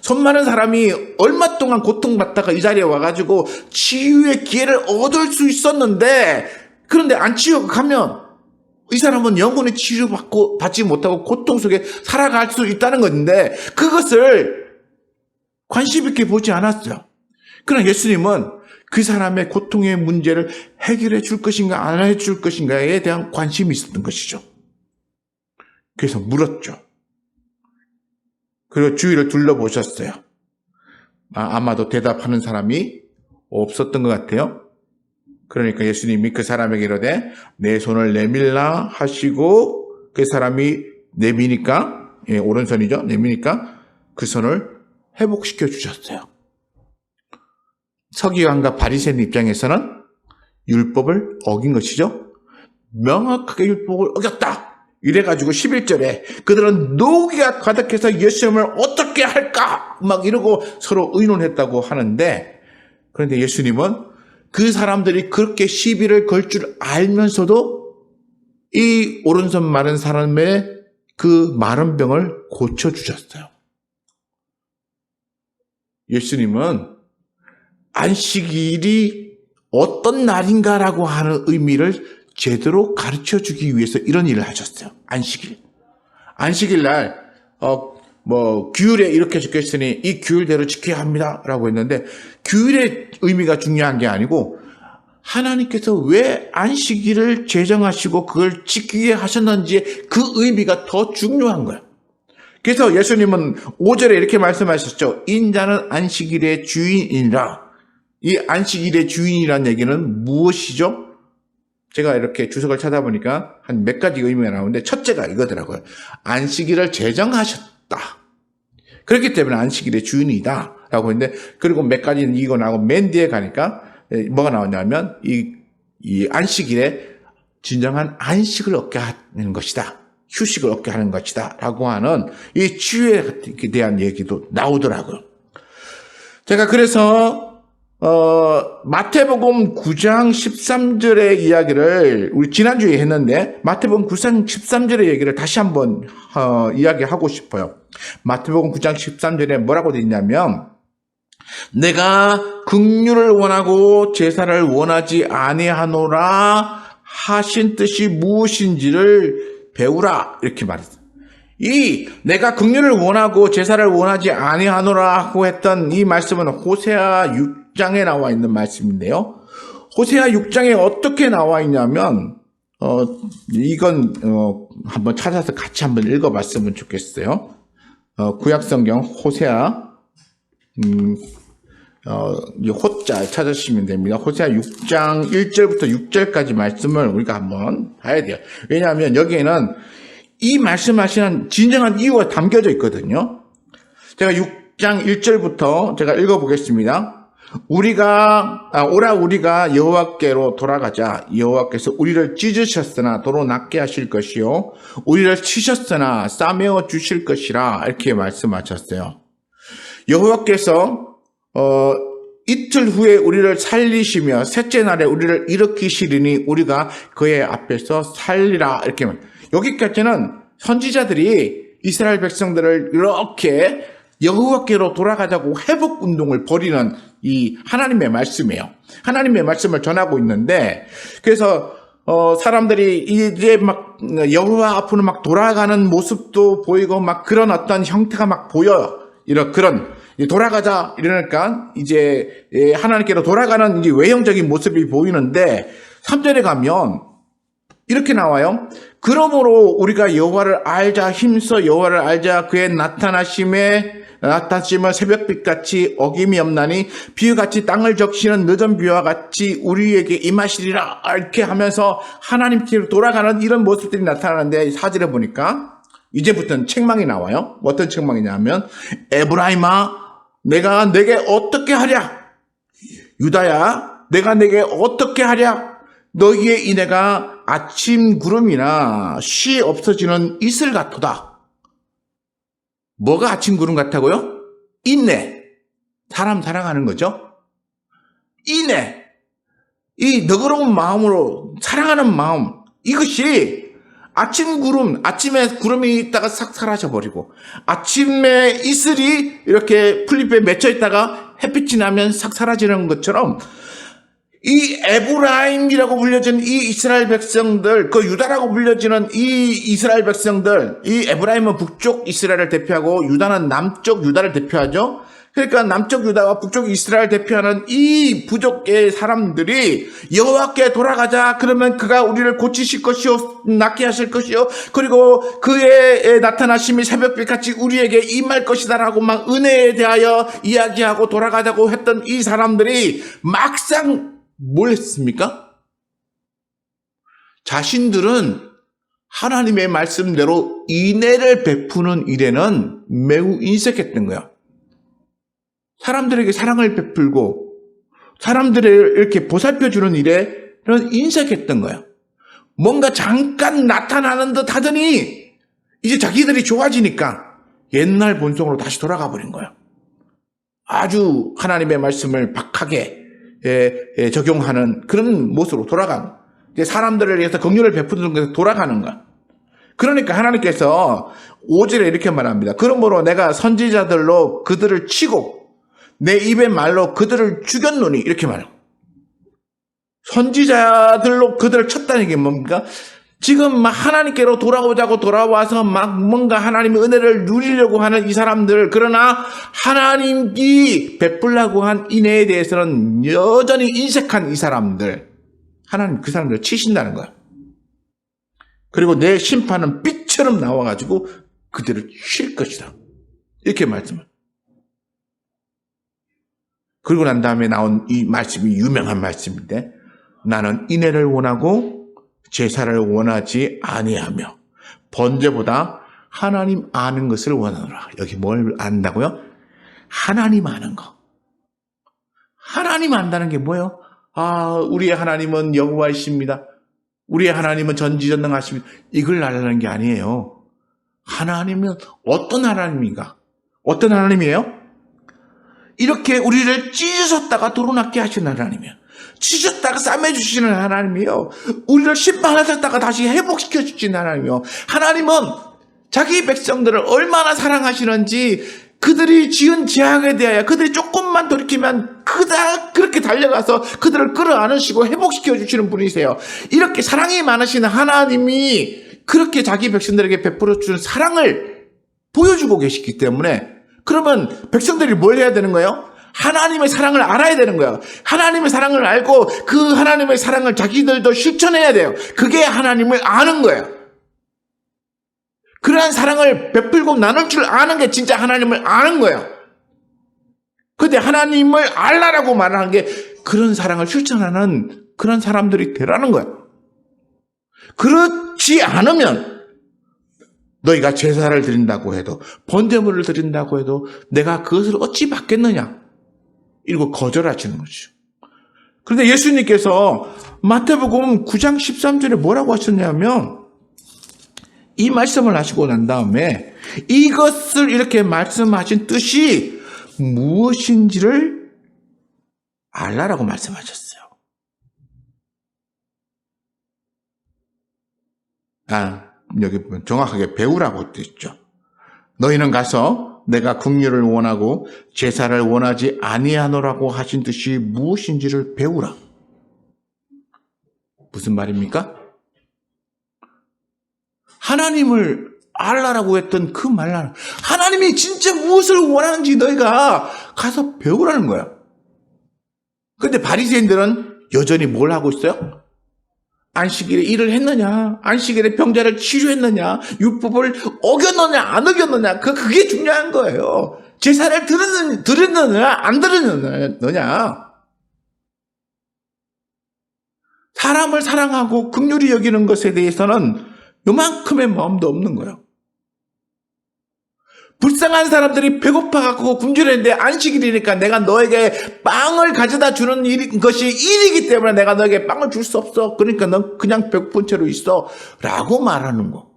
손 많은 사람이 얼마 동안 고통받다가 이 자리에 와가지고 치유의 기회를 얻을 수 있었는데, 그런데 안 치유가면 이 사람은 영혼의 치유받지 못하고 고통 속에 살아갈 수 있다는 건데, 그것을 관심 있게 보지 않았어요. 그러나 예수님은 그 사람의 고통의 문제를 해결해 줄 것인가 안 해줄 것인가에 대한 관심이 있었던 것이죠. 그래서 물었죠. 그리고 주위를 둘러보셨어요. 아마도 대답하는 사람이 없었던 것 같아요. 그러니까 예수님이 그 사람에게 이르되 내 손을 내밀라 하시고, 그 사람이 내미니까, 오른손이죠, 내미니까 그 손을 회복시켜 주셨어요. 서기관과 바리새인 입장에서는 율법을 어긴 것이죠. 명확하게 율법을 어겼다. 이래가지고 11절에 그들은 노기가 가득해서 예수님을 어떻게 할까 막 이러고 서로 의논했다고 하는데, 그런데 예수님은 그 사람들이 그렇게 시비를 걸 줄 알면서도 이 오른손 마른 사람의 그 마른 병을 고쳐주셨어요. 예수님은 안식일이 어떤 날인가라고 하는 의미를 제대로 가르쳐 주기 위해서 이런 일을 하셨어요. 안식일 날, 규율에 이렇게 적혀 있으니 이 규율대로 지켜야 합니다. 라고 했는데, 규율의 의미가 중요한 게 아니고, 하나님께서 왜 안식일을 제정하시고 그걸 지키게 하셨는지 그 의미가 더 중요한 거예요. 그래서 예수님은 5절에 이렇게 말씀하셨죠. 인자는 안식일의 주인이라. 이 안식일의 주인이라는 얘기는 무엇이죠? 제가 이렇게 주석을 찾아보니까 한 몇 가지 의미가 나오는데, 첫째가 이거더라고요. 안식일을 제정하셨다. 그렇기 때문에 안식일의 주인이다. 라고 했는데, 그리고 몇 가지는 이거 나오고 맨 뒤에 가니까 뭐가 나오냐면, 이 안식일에 진정한 안식을 얻게 하는 것이다. 휴식을 얻게 하는 것이다. 라고 하는 이 치유에 대한 얘기도 나오더라고요. 제가 그래서 마태복음 9장 13절의 이야기를 우리 지난주에 했는데, 마태복음 9장 13절의 얘기를 다시 한번 이야기하고 싶어요. 마태복음 9장 13절에 뭐라고 되어 있냐면, 내가 긍휼을 원하고 제사를 원하지 아니하노라 하신 뜻이 무엇인지를 배우라, 이렇게 말했어요. 이 내가 긍휼을 원하고 제사를 원하지 아니하노라고 했던 이 말씀은 호세아 6장에 나와 있는 말씀인데요. 호세아 6장에 어떻게 나와 있냐면, 이건 한번 찾아서 같이 한번 읽어봤으면 좋겠어요. 구약성경 호세아 호자 찾으시면 됩니다. 호세아 6장 1절부터 6절까지 말씀을 우리가 한번 봐야 돼요. 왜냐하면 여기에는 이 말씀하시는 진정한 이유가 담겨져 있거든요. 제가 6장 1절부터 제가 읽어보겠습니다. 오라 우리가 여호와께로 돌아가자. 여호와께서 우리를 찢으셨으나 도로 낫게 하실 것이요 우리를 치셨으나 싸매어 주실 것이라 이렇게 말씀하셨어요. 여호와께서 이틀 후에 우리를 살리시며 셋째 날에 우리를 일으키시리니 우리가 그의 앞에서 살리라. 이렇게 여기까지는 선지자들이 이스라엘 백성들을 이렇게 여호와께로 돌아가자고 회복 운동을 벌이는 이 하나님의 말씀이에요. 하나님의 말씀을 전하고 있는데, 그래서 사람들이 이제 막 여호와 앞으로 막 돌아가는 모습도 보이고 막 그런 어떤 형태가 막 보여요. 그런 돌아가자 이러니까 이제 하나님께로 돌아가는 이제 외형적인 모습이 보이는데 3절에 가면 이렇게 나와요. 그러므로 우리가 여호와를 알자, 힘써 여호와를 알자. 그의 나타나심을 새벽빛같이 어김이 없나니 비유같이 땅을 적시는 늦은 비와 같이 우리에게 임하시리라. 이렇게 하면서 하나님께로 돌아가는 이런 모습들이 나타나는데 4절에 보니까 이제부터는 책망이 나와요. 어떤 책망이냐면 에브라임아 내가 내게 어떻게 하랴. 유다야 내가 내게 어떻게 하랴. 너희의 인애가 아침 구름이나 쉬 없어지는 이슬 같도다. 뭐가 아침 구름 같다고요? 인내. 사람 사랑하는 거죠. 인내. 이 너그러운 마음으로 사랑하는 마음. 이것이 아침 구름, 아침에 구름이 있다가 싹 사라져버리고 아침에 이슬이 이렇게 풀잎에 맺혀 있다가 햇빛이 나면 싹 사라지는 것처럼 이 에브라임이라고 불려진 이 이스라엘 백성들, 그 유다라고 불려지는 이 이스라엘 백성들, 이 에브라임은 북쪽 이스라엘을 대표하고 유다는 남쪽 유다를 대표하죠. 그러니까 남쪽 유다와 북쪽 이스라엘 대표하는 이 부족의 사람들이 여호와께 돌아가자. 그러면 그가 우리를 고치실 것이요 낫게 하실 것이요 그리고 그의 나타나심이 새벽빛같이 우리에게 임할 것이다라고 막 은혜에 대하여 이야기하고 돌아가자고 했던 이 사람들이 막상 뭘 했습니까? 자신들은 하나님의 말씀대로 인애를 베푸는 일에는 매우 인색했던 거야. 사람들에게 사랑을 베풀고 사람들을 이렇게 보살펴주는 일에는 인색했던 거야. 뭔가 잠깐 나타나는 듯 하더니 이제 자기들이 좋아지니까 옛날 본성으로 다시 돌아가 버린 거야. 아주 하나님의 말씀을 박하게 적용하는 그런 모습으로 돌아가는, 사람들을 위해서 긍휼을 베푸는 것에 돌아가는 거야. 그러니까 하나님께서 5절에 이렇게 말합니다. 그러므로 내가 선지자들로 그들을 치고 내 입의 말로 그들을 죽였노니, 이렇게 말해요. 선지자들로 그들을 쳤다는 게 뭡니까? 지금 막 하나님께로 돌아오자고 돌아와서 막 뭔가 하나님의 은혜를 누리려고 하는 이 사람들, 그러나 하나님이 베풀라고 한 인애에 대해서는 여전히 인색한 이 사람들, 하나님 그 사람들을 치신다는 거야. 그리고 내 심판은 빛처럼 나와가지고 그들을 칠 것이다. 이렇게 말씀을. 그리고 난 다음에 나온 이 말씀이 유명한 말씀인데, 나는 인애를 원하고 제사를 원하지 아니하며 번제보다 하나님 아는 것을 원하노라. 여기 뭘 안다고요? 하나님 아는 거. 하나님 안다는 게 뭐예요? 우리의 하나님은 여호와이십니다. 우리의 하나님은 전지전능하십니다. 이걸 알라는 게 아니에요. 하나님은 어떤 하나님인가? 어떤 하나님이에요? 이렇게 우리를 찢으셨다가 도로낫게 하시는 하나님이에요. 찢었다가 싸매주시는 하나님이요. 우리를 심판하셨다가 다시 회복시켜 주시는 하나님이요. 하나님은 자기 백성들을 얼마나 사랑하시는지 그들이 지은 죄악에 대하여 그들이 조금만 돌이키면 그렇게 달려가서 그들을 끌어안으시고 회복시켜 주시는 분이세요. 이렇게 사랑이 많으신 하나님이 그렇게 자기 백성들에게 베풀어 주는 사랑을 보여주고 계시기 때문에, 그러면 백성들이 뭘 해야 되는 거예요? 하나님의 사랑을 알아야 되는 거예요. 하나님의 사랑을 알고 그 하나님의 사랑을 자기들도 실천해야 돼요. 그게 하나님을 아는 거예요. 그러한 사랑을 베풀고 나눌 줄 아는 게 진짜 하나님을 아는 거예요. 그런데 하나님을 알라라고 말하는 게 그런 사랑을 실천하는 그런 사람들이 되라는 거예요. 그렇지 않으면 너희가 제사를 드린다고 해도 번제물을 드린다고 해도 내가 그것을 어찌 받겠느냐, 이러고 거절하시는 거죠. 그런데 예수님께서 마태복음 9장 13절에 뭐라고 하셨냐면 이 말씀을 하시고 난 다음에 이것을 이렇게 말씀하신 뜻이 무엇인지를 알라라고 말씀하셨어요. 여기 보면 정확하게 배우라고 되어 있죠. 너희는 가서 내가 긍휼을 원하고 제사를 원하지 아니하노라고 하신 뜻이 무엇인지를 배우라. 무슨 말입니까? 하나님을 알라라고 했던 그 말은 하나님이 진짜 무엇을 원하는지 너희가 가서 배우라는 거야. 그런데 바리새인들은 여전히 뭘 하고 있어요? 안식일에 일을 했느냐, 안식일에 병자를 치료했느냐, 율법을 어겼느냐 안 어겼느냐, 그게 중요한 거예요. 제사를 드렸느냐 안 드렸느냐. 사람을 사랑하고 긍휼히 여기는 것에 대해서는 요만큼의 마음도 없는 거예요. 불쌍한 사람들이 배고파갖고 굶주렸는데 안식일이니까 내가 너에게 빵을 가져다 주는 것이 일이기 때문에 내가 너에게 빵을 줄 수 없어. 그러니까 넌 그냥 배고픈 채로 있어. 라고 말하는 거.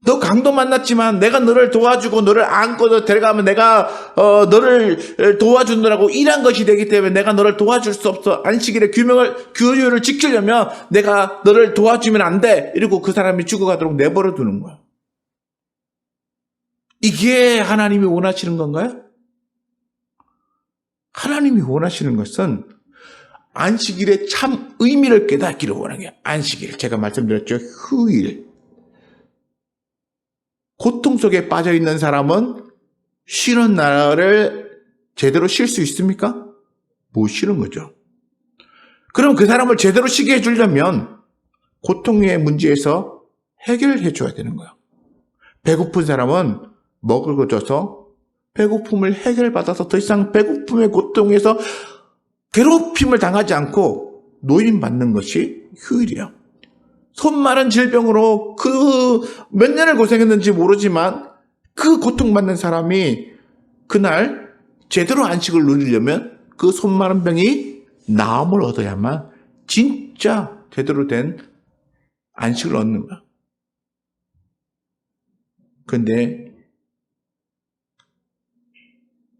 너 강도 만났지만 내가 너를 도와주고 너를 안고 데려가면 내가 너를 도와주느라고 일한 것이 되기 때문에 내가 너를 도와줄 수 없어. 안식일의 규율을 지키려면 내가 너를 도와주면 안 돼. 이러고 그 사람이 죽어가도록 내버려 두는 거야. 이게 하나님이 원하시는 건가요? 하나님이 원하시는 것은 안식일의 참 의미를 깨닫기를 원하는 거예요. 안식일, 제가 말씀드렸죠. 휴일. 고통 속에 빠져있는 사람은 쉬는 날을 제대로 쉴 수 있습니까? 못 쉬는 거죠. 그럼 그 사람을 제대로 쉬게 해주려면 고통의 문제에서 해결해 줘야 되는 거예요. 배고픈 사람은 먹을 거 줘서 배고픔을 해결받아서 더 이상 배고픔의 고통에서 괴롭힘을 당하지 않고 노임받는 것이 휴일이에요. 손 마른 질병으로 몇 년을 고생했는지 모르지만 그 고통받는 사람이 그날 제대로 안식을 누리려면 그 손 마른 병이 나음을 얻어야만 진짜 제대로 된 안식을 얻는 거야. 그런데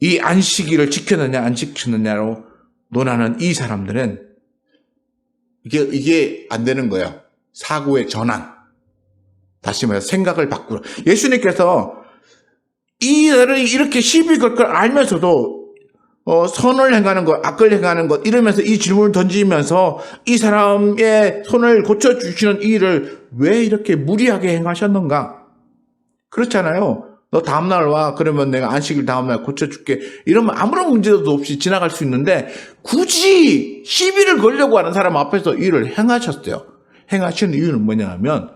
이 안식일을 지켰느냐 안 지켰느냐로 논하는 이 사람들은 이게 안 되는 거예요. 사고의 전환. 다시 말해서 생각을 바꾸라. 예수님께서 이 일을 이렇게 시비 걸 걸 알면서도 선을 행하는 것, 악을 행하는 것 이러면서 이 질문을 던지면서 이 사람의 손을 고쳐주시는 이 일을 왜 이렇게 무리하게 행하셨는가? 그렇잖아요. 너 다음날 와. 그러면 내가 안식일 다음날 고쳐줄게. 이러면 아무런 문제도 없이 지나갈 수 있는데 굳이 시비를 걸려고 하는 사람 앞에서 일을 행하셨어요. 행하시는 이유는 뭐냐 하면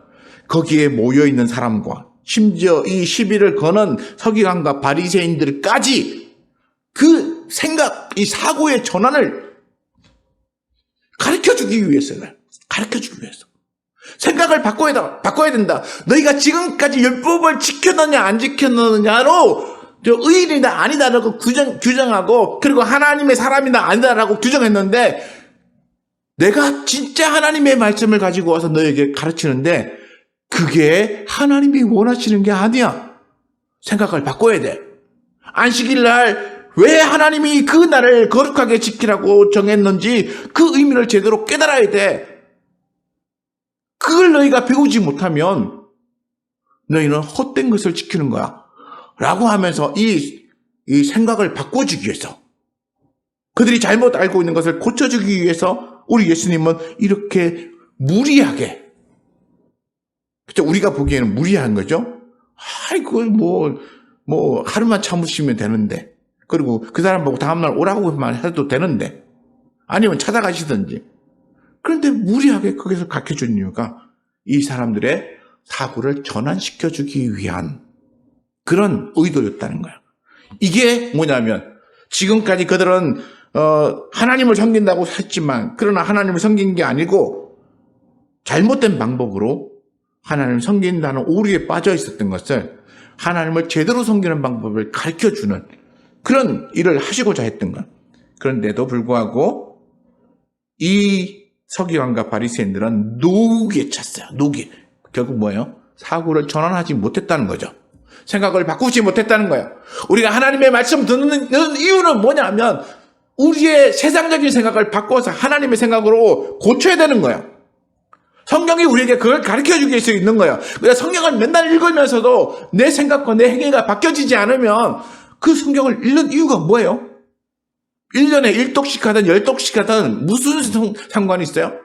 거기에 모여있는 사람과 심지어 이 시비를 거는 서기관과 바리새인들까지 그 생각, 이 사고의 전환을 가르쳐주기 위해서요. 가르쳐주기 위해서. 생각을 바꿔야 된다. 너희가 지금까지 율법을 지켰느냐 안 지켰느냐로 의인이다 아니다라고 규정하고 그리고 하나님의 사람이다 아니다라고 규정했는데 내가 진짜 하나님의 말씀을 가지고 와서 너에게 가르치는데 그게 하나님이 원하시는 게 아니야. 생각을 바꿔야 돼. 안식일 날 왜 하나님이 그 날을 거룩하게 지키라고 정했는지 그 의미를 제대로 깨달아야 돼. 그걸 너희가 배우지 못하면 너희는 헛된 것을 지키는 거야. 라고 하면서 이 생각을 바꿔주기 위해서 그들이 잘못 알고 있는 것을 고쳐주기 위해서 우리 예수님은 이렇게 무리하게 그쵸? 우리가 보기에는 무리한 거죠. 아이고 뭐 하루만 참으시면 되는데 그리고 그 사람 보고 다음날 오라고만 해도 되는데 아니면 찾아가시든지 그런데 무리하게 거기서 가르쳐준 이유가 이 사람들의 사고를 전환시켜주기 위한 그런 의도였다는 거야. 이게 뭐냐면 지금까지 그들은 하나님을 섬긴다고 했지만 그러나 하나님을 섬긴 게 아니고 잘못된 방법으로 하나님을 섬긴다는 오류에 빠져 있었던 것을 하나님을 제대로 섬기는 방법을 가르쳐주는 그런 일을 하시고자 했던 거예요. 그런데도 불구하고 이 서기관과 바리새인들은 노게 찼어요. 노게. 결국 뭐예요? 사고를 전환하지 못했다는 거죠. 생각을 바꾸지 못했다는 거예요. 우리가 하나님의 말씀 듣는 이유는 뭐냐면 우리의 세상적인 생각을 바꿔서 하나님의 생각으로 고쳐야 되는 거예요. 성경이 우리에게 그걸 가르쳐주게 수 있는 거예요. 그래서 성경을 맨날 읽으면서도 내 생각과 내 행위가 바뀌어지지 않으면 그 성경을 읽는 이유가 뭐예요? 1년에 1독씩 하든 10독씩 하든 무슨 상관이 있어요?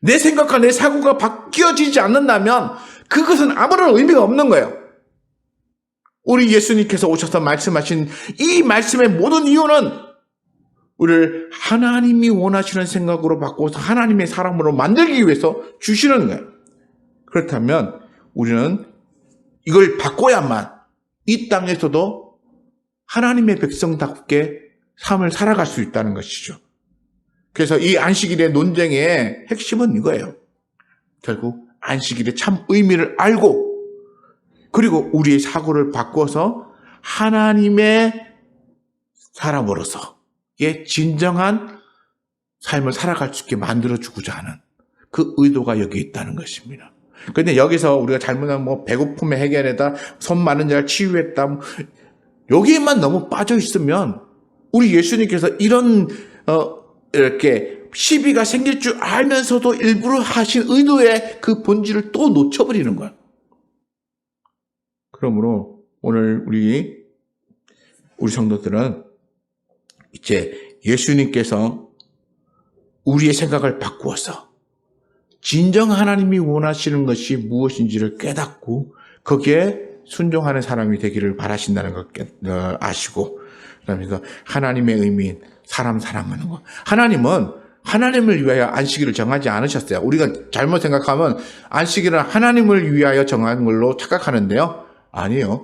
내 생각과 내 사고가 바뀌어지지 않는다면 그것은 아무런 의미가 없는 거예요. 우리 예수님께서 오셔서 말씀하신 이 말씀의 모든 이유는 우리를 하나님이 원하시는 생각으로 바꿔서 하나님의 사람으로 만들기 위해서 주시는 거예요. 그렇다면 우리는 이걸 바꿔야만 이 땅에서도 하나님의 백성답게 삶을 살아갈 수 있다는 것이죠. 그래서 이 안식일의 논쟁의 핵심은 이거예요. 결국 안식일의 참 의미를 알고 그리고 우리의 사고를 바꿔서 하나님의 사람으로서의 진정한 삶을 살아갈 수 있게 만들어주고자 하는 그 의도가 여기 있다는 것입니다. 그런데 여기서 우리가 잘못하면 배고픔의 해결에다 손 마른 자를 치유했다 여기에만 너무 빠져 있으면 우리 예수님께서 이런 이렇게 시비가 생길 줄 알면서도 일부러 하신 의도의 그 본질을 또 놓쳐버리는 거야. 그러므로 오늘 우리 성도들은 이제 예수님께서 우리의 생각을 바꾸어서 진정 하나님이 원하시는 것이 무엇인지를 깨닫고 거기에 순종하는 사람이 되기를 바라신다는 걸 아시고 그러면서 하나님의 의미인 사람 사랑하는 것. 하나님은 하나님을 위하여 안식일을 정하지 않으셨어요. 우리가 잘못 생각하면 안식일은 하나님을 위하여 정한 걸로 착각하는데요. 아니요.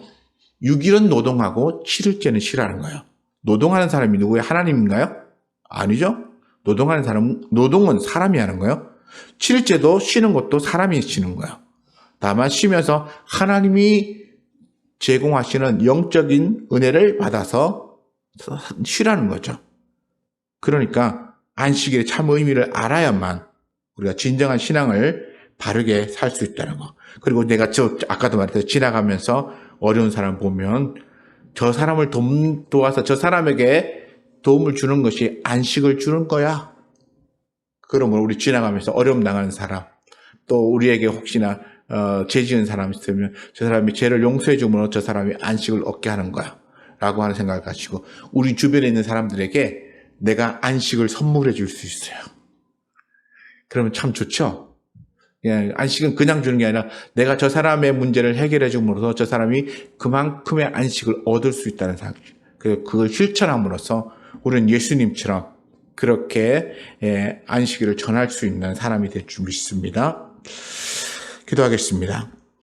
6일은 노동하고 7일째는 쉬라는 거예요. 노동하는 사람이 누구예요? 하나님인가요? 아니죠. 노동은 사람이 하는 거예요. 7일째도 쉬는 것도 사람이 쉬는 거예요. 다만 쉬면서 하나님이 제공하시는 영적인 은혜를 받아서 쉬라는 거죠. 그러니까 안식일의 참 의미를 알아야만 우리가 진정한 신앙을 바르게 살 수 있다는 거. 그리고 내가 아까도 말했듯이 지나가면서 어려운 사람 보면 저 사람을 도와서 저 사람에게 도움을 주는 것이 안식을 주는 거야. 그러면 우리 지나가면서 어려움 당하는 사람, 또 우리에게 혹시나 죄 지은 사람 있으면 저 사람이 죄를 용서해 주므로 저 사람이 안식을 얻게 하는 거야. 라고 하는 생각을 가지고 우리 주변에 있는 사람들에게 내가 안식을 선물해 줄 수 있어요. 그러면 참 좋죠? 예, 안식은 그냥 주는 게 아니라 내가 저 사람의 문제를 해결해 줌으로써 저 사람이 그만큼의 안식을 얻을 수 있다는 생각. 그걸 실천함으로써 우리는 예수님처럼 그렇게 안식일을 전할 수 있는 사람이 될 줄 믿습니다. 기도하겠습니다.